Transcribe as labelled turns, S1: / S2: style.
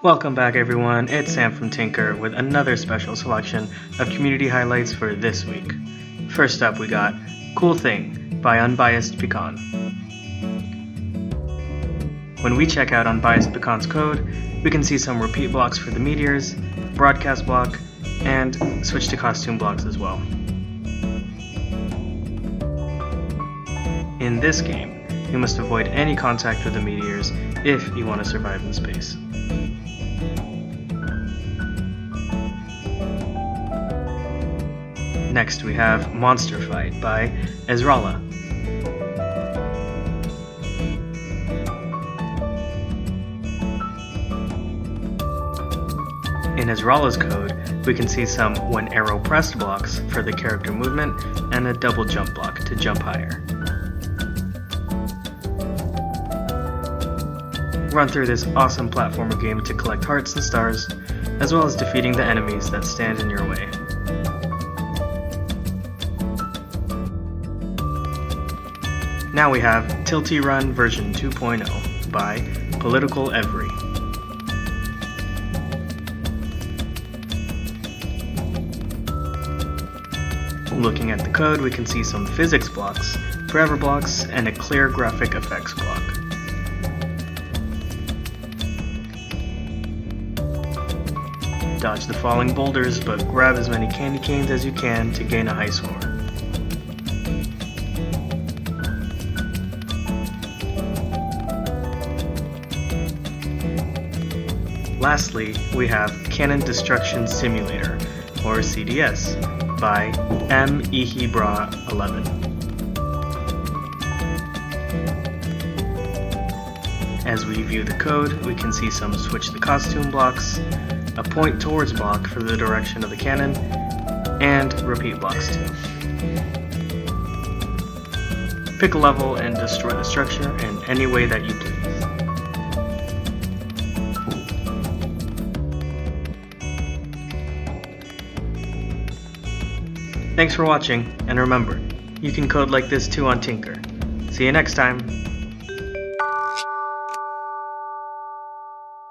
S1: Welcome back everyone, it's Sam from Tynker with another special selection of community highlights for this week. First up we got Cool Thing by Unbiased Pecan. When we check out Unbiased Pecan's code, we can see some repeat blocks for the meteors, broadcast block, and switch to costume blocks as well. In this game, you must avoid any contact with the meteors if you want to survive in space. Next we have Monster Fight by Ezrala. In Ezrala's code, we can see some when arrow pressed blocks for the character movement and a double jump block to jump higher. Run through this awesome platformer game to collect hearts and stars, as well as defeating the enemies that stand in your way. Now we have Tilty Run version 2.0 by Political Every. Looking at the code, we can see some physics blocks, forever blocks, and a clear graphic effects block. Dodge the falling boulders, but grab as many candy canes as you can to gain a high score. Lastly, we have Canon Destruction Simulator, or CDS, by ezrala11. As we view the code, we can see some switch the costume blocks, a point towards block for the direction of the cannon, and repeat blocks too. Pick a level and destroy the structure in any way that you please. Thanks for watching, and remember, you can code like this too on Tynker. See you next time!